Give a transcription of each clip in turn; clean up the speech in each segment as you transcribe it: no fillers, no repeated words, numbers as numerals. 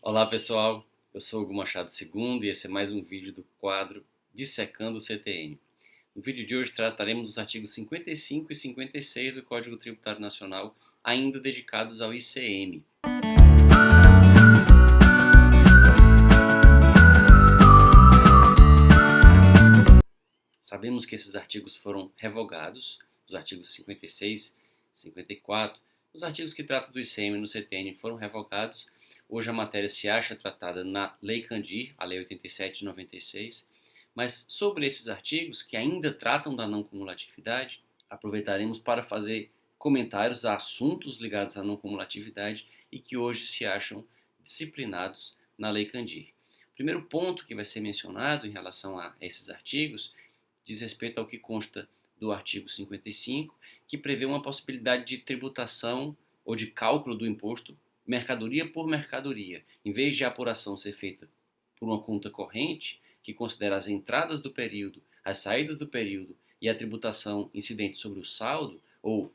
Olá pessoal, eu sou Hugo Machado II e esse é mais um vídeo do quadro Dissecando o CTN. No vídeo de hoje trataremos dos artigos 55 e 56 do Código Tributário Nacional, ainda dedicados ao ICM. Sabemos que esses artigos foram revogados, os artigos 56, 54, os artigos que tratam do ICM no CTN foram revogados. Hoje a matéria se acha tratada na Lei Candir, a Lei 87 de 96, mas sobre esses artigos que ainda tratam da não cumulatividade, aproveitaremos para fazer comentários a assuntos ligados à não cumulatividade e que hoje se acham disciplinados na Lei Candir. O primeiro ponto que vai ser mencionado em relação a esses artigos diz respeito ao que consta do artigo 55, que prevê uma possibilidade de tributação ou de cálculo do imposto mercadoria por mercadoria. Em vez de a apuração ser feita por uma conta corrente, que considera as entradas do período, as saídas do período e a tributação incidente sobre o saldo, ou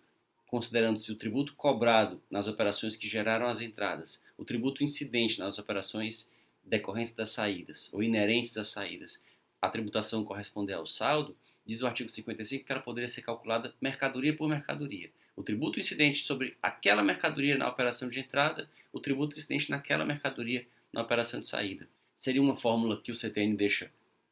considerando-se o tributo cobrado nas operações que geraram as entradas, o tributo incidente nas operações decorrentes das saídas ou inerentes às saídas, a tributação corresponder ao saldo, diz o artigo 55 que ela poderia ser calculada mercadoria por mercadoria. O tributo incidente sobre aquela mercadoria na operação de entrada, o tributo incidente naquela mercadoria na operação de saída. Seria uma fórmula que o CTN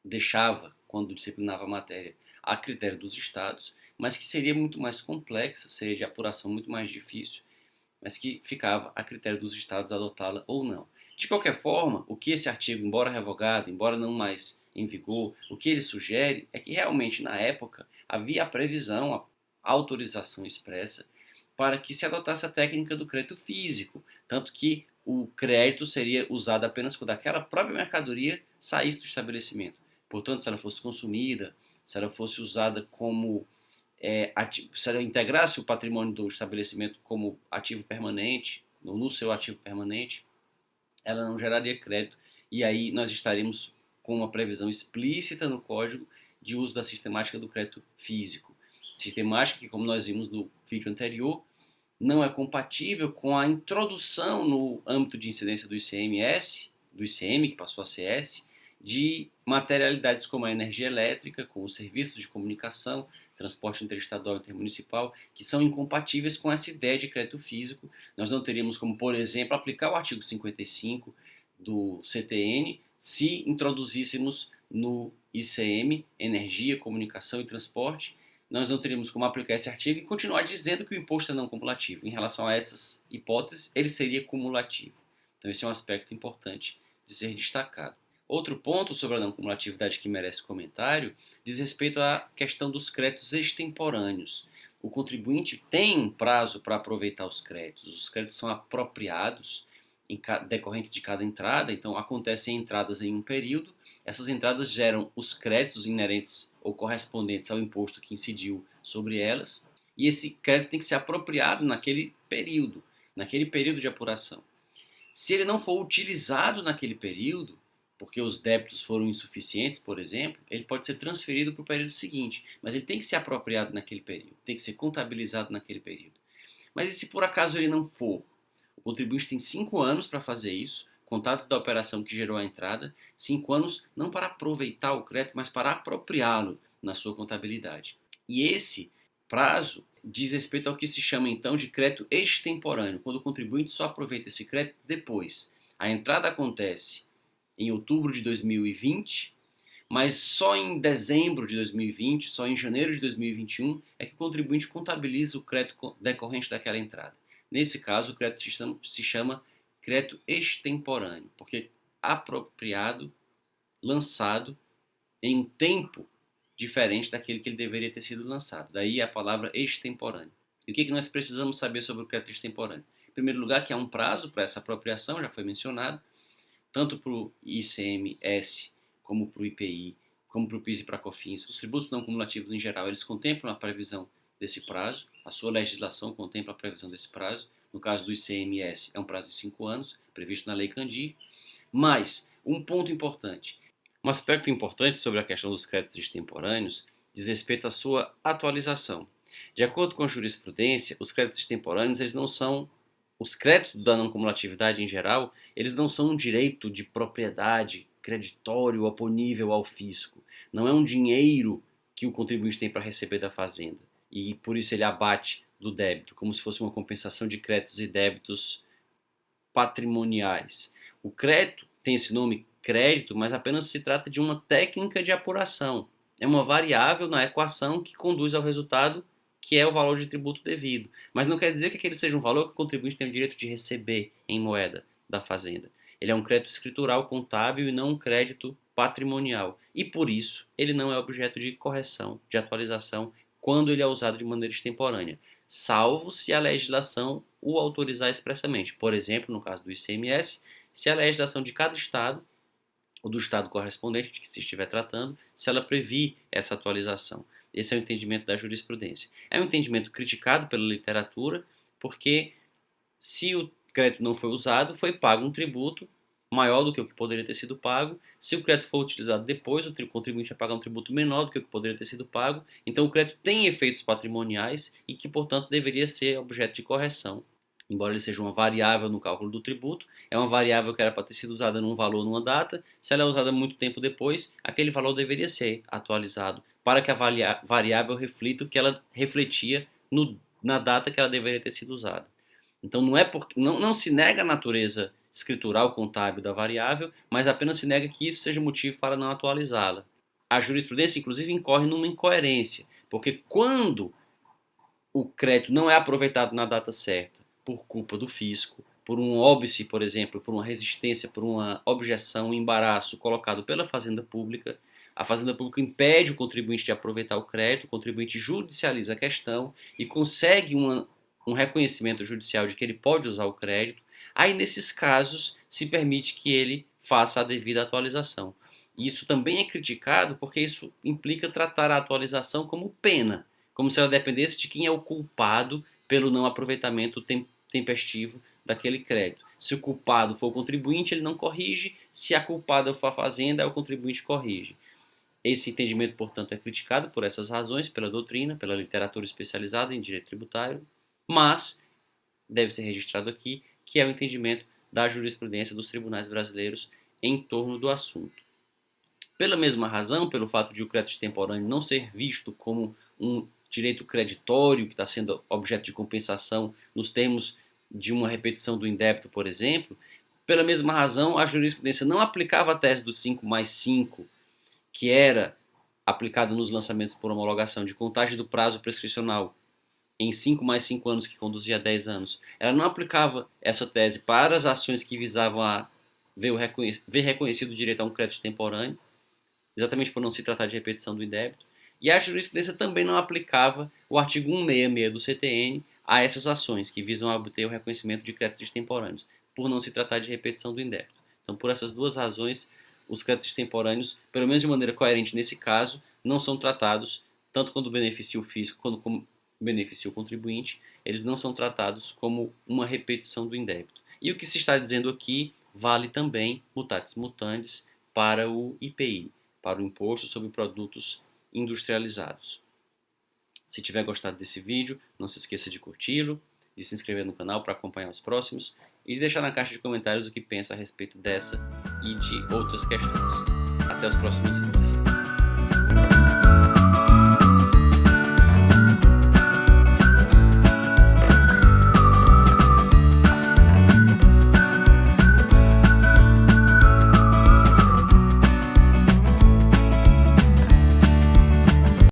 deixava, quando disciplinava a matéria, a critério dos estados, mas que seria muito mais complexa, seria de apuração muito mais difícil, mas que ficava a critério dos estados adotá-la ou não. De qualquer forma, o que esse artigo, embora revogado, embora não mais em vigor, o que ele sugere é que realmente na época havia a previsão, a autorização expressa para que se adotasse a técnica do crédito físico, tanto que o crédito seria usado apenas quando aquela própria mercadoria saísse do estabelecimento. Portanto, se ela fosse consumida, se ela fosse usada como se ela integrasse o patrimônio do estabelecimento como ativo permanente, no seu ativo permanente, ela não geraria crédito e aí nós estaríamos com uma previsão explícita no Código de uso da sistemática do crédito físico. Sistemática que, como nós vimos no vídeo anterior, não é compatível com a introdução no âmbito de incidência do ICMS, do ICM, que passou a CS, de materialidades como a energia elétrica, com os serviços de comunicação, transporte interestadual e intermunicipal, que são incompatíveis com essa ideia de crédito físico. Nós não teríamos como, por exemplo, aplicar o artigo 55 do CTN se introduzíssemos no ICM, energia, comunicação e transporte. Nós não teríamos como aplicar esse artigo e continuar dizendo que o imposto é não cumulativo. Em relação a essas hipóteses, ele seria cumulativo. Então esse é um aspecto importante de ser destacado. Outro ponto sobre a não cumulatividade que merece comentário diz respeito à questão dos créditos extemporâneos. O contribuinte tem um prazo para aproveitar os créditos são apropriados decorrentes de cada entrada, então acontecem entradas em um período, essas entradas geram os créditos inerentes ou correspondentes ao imposto que incidiu sobre elas, e esse crédito tem que ser apropriado naquele período de apuração. Se ele não for utilizado naquele período, porque os débitos foram insuficientes, por exemplo, ele pode ser transferido para o período seguinte, mas ele tem que ser apropriado naquele período, tem que ser contabilizado naquele período. Mas e se por acaso ele não for? O contribuinte tem 5 anos para fazer isso, contados da operação que gerou a entrada, 5 anos não para aproveitar o crédito, mas para apropriá-lo na sua contabilidade. E esse prazo diz respeito ao que se chama então de crédito extemporâneo, quando o contribuinte só aproveita esse crédito depois. A entrada acontece em outubro de 2020, mas só em dezembro de 2020, só em janeiro de 2021 é que o contribuinte contabiliza o crédito decorrente daquela entrada. Nesse caso, o crédito se chama crédito extemporâneo, porque apropriado, lançado em um tempo diferente daquele que ele deveria ter sido lançado. Daí a palavra extemporâneo. E o que nós precisamos saber sobre o crédito extemporâneo? Em primeiro lugar, que há um prazo para essa apropriação, já foi mencionado, tanto para o ICMS, como para o IPI, como para o PIS e para a COFINS. Os tributos não cumulativos, em geral, eles contemplam a previsão desse prazo, a sua legislação contempla a previsão desse prazo. No caso do ICMS, é um prazo de 5 anos, previsto na Lei Candir. Mas, um ponto importante, um aspecto importante sobre a questão dos créditos extemporâneos diz respeito à sua atualização. De acordo com a jurisprudência, os créditos extemporâneos eles não são os créditos da não cumulatividade em geral, eles não são um direito de propriedade creditório oponível ao fisco. Não é um dinheiro que o contribuinte tem para receber da fazenda. E por isso ele abate do débito, como se fosse uma compensação de créditos e débitos patrimoniais. O crédito tem esse nome crédito, mas apenas se trata de uma técnica de apuração. É uma variável na equação que conduz ao resultado que é o valor de tributo devido. Mas não quer dizer que aquele seja um valor que o contribuinte tem o direito de receber em moeda da fazenda. Ele é um crédito escritural contábil e não um crédito patrimonial. E por isso, ele não é objeto de correção, de atualização, quando ele é usado de maneira extemporânea, salvo se a legislação o autorizar expressamente. Por exemplo, no caso do ICMS, se a legislação de cada estado, ou do estado correspondente de que se estiver tratando, se ela prevê essa atualização. Esse é o entendimento da jurisprudência. É um entendimento criticado pela literatura, porque se o crédito não foi usado, foi pago um tributo maior do que o que poderia ter sido pago. Se o crédito for utilizado depois, o contribuinte vai pagar um tributo menor do que o que poderia ter sido pago. Então, o crédito tem efeitos patrimoniais e que, portanto, deveria ser objeto de correção. Embora ele seja uma variável no cálculo do tributo, é uma variável que era para ter sido usada num valor numa data. Se ela é usada muito tempo depois, aquele valor deveria ser atualizado para que a variável reflita o que ela refletia na data que ela deveria ter sido usada. Então não se nega a natureza escritural contábil da variável, mas apenas se nega que isso seja motivo para não atualizá-la. A jurisprudência, inclusive, incorre numa incoerência, porque quando o crédito não é aproveitado na data certa, por culpa do fisco, por um óbice, por exemplo, por uma resistência, por uma objeção, um embaraço colocado pela Fazenda Pública, a Fazenda Pública impede o contribuinte de aproveitar o crédito, o contribuinte judicializa a questão e consegue um reconhecimento judicial de que ele pode usar o crédito. Aí, nesses casos, se permite que ele faça a devida atualização. Isso também é criticado porque isso implica tratar a atualização como pena, como se ela dependesse de quem é o culpado pelo não aproveitamento tempestivo daquele crédito. Se o culpado for o contribuinte, ele não corrige. Se a culpada for a fazenda, o contribuinte corrige. Esse entendimento, portanto, é criticado por essas razões, pela doutrina, pela literatura especializada em direito tributário, mas deve ser registrado aqui que é o entendimento da jurisprudência dos tribunais brasileiros em torno do assunto. Pela mesma razão, pelo fato de o crédito extemporâneo não ser visto como um direito creditório que está sendo objeto de compensação nos termos de uma repetição do indébito, por exemplo, pela mesma razão a jurisprudência não aplicava a tese do 5+5, que era aplicada nos lançamentos por homologação de contagem do prazo prescricional em 5+5 anos, que conduzia a 10 anos. Ela não aplicava essa tese para as ações que visavam a ver reconhecido o direito a um crédito extemporâneo, exatamente por não se tratar de repetição do indébito. E a jurisprudência também não aplicava o artigo 166 do CTN a essas ações que visam a obter o reconhecimento de créditos extemporâneos, por não se tratar de repetição do indébito. Então, por essas duas razões, os créditos extemporâneos, pelo menos de maneira coerente nesse caso, não são tratados, tanto quando beneficia o fisco quanto como beneficia o contribuinte, eles não são tratados como uma repetição do indébito. E o que se está dizendo aqui vale também, mutatis mutandis, para o IPI, para o Imposto sobre Produtos Industrializados. Se tiver gostado desse vídeo, não se esqueça de curti-lo, de se inscrever no canal para acompanhar os próximos e de deixar na caixa de comentários o que pensa a respeito dessa e de outras questões. Até os próximos vídeos.